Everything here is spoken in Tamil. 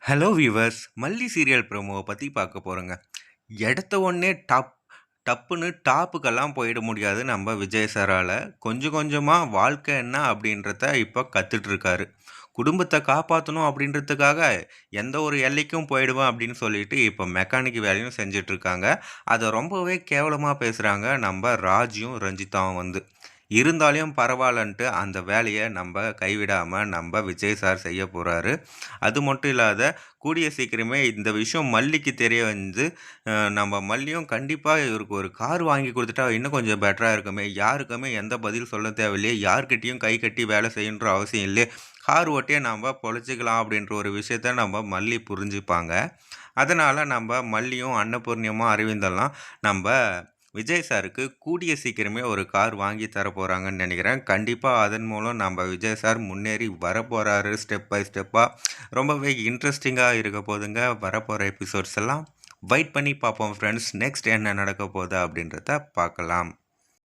ஹலோ வியூவர்ஸ், மல்லி சீரியல் ப்ரோமோவை பற்றி பார்க்க போகிறோங்க. எடுத்த உடனே டப்புன்னு டாப்புக்கெல்லாம் போயிட முடியாது நம்ம விஜய் சாரால். கொஞ்சம் கொஞ்சமாக வாழ்க்கை என்ன அப்படின்றத இப்போ கற்றுட்ருக்காரு. குடும்பத்தை காப்பாற்றணும் அப்படின்றதுக்காக எந்த ஒரு எல்லைக்கும் போயிடுவேன் அப்படின்னு சொல்லிட்டு இப்போ மெக்கானிக் வேலையும் செஞ்சிட்ருக்காங்க. அதை ரொம்பவே கேவலமாக பேசுகிறாங்க நம்ம ராஜியும் ரஞ்சிதாவும் இருந்தாலும் பரவாயில்லன்ட்டு அந்த வேலையை நம்ம கைவிடாமல் நம்ம விஜய் சார் செய்ய போகிறாரு. அது மட்டும் இல்லாத கூடிய சீக்கிரமே இந்த விஷயம் மல்லிக்கு தெரிய நம்ம மல்லியும் கண்டிப்பாக இவருக்கு ஒரு கார் வாங்கி கொடுத்துட்டா இன்னும் கொஞ்சம் பெட்டராக இருக்குமே, யாருக்குமே எந்த பதில் சொல்ல தேவையில்லையே, யார்கிட்டையும் கை கட்டி வேலை செய்யணுன்ற அவசியம் இல்லையே, கார் ஓட்டியே நம்ம பொழைச்சிக்கலாம் அப்படின்ற ஒரு விஷயத்த நம்ம மல்லி புரிஞ்சுப்பாங்க. அதனால் நம்ம மல்லியும் அன்னபூர்ணியமாக அரவிந்தெல்லாம் நம்ம விஜய் சாருக்கு கூடிய சீக்கிரமே ஒரு கார் வாங்கி தர போகிறாங்கன்னு நினைக்கிறேன். கண்டிப்பாக அதன் மூலம் நம்ம விஜய் சார் முன்னேறி வரப்போகிறாரு ஸ்டெப் பை ஸ்டெப்பாக. ரொம்பவே இன்ட்ரெஸ்டிங்காக இருக்க போதுங்க வரப்போகிற எபிசோட்ஸ் எல்லாம். வெயிட் பண்ணி பார்ப்போம் ஃப்ரெண்ட்ஸ். நெக்ஸ்ட் என்ன நடக்க போகுது அப்படின்றத பார்க்கலாம்.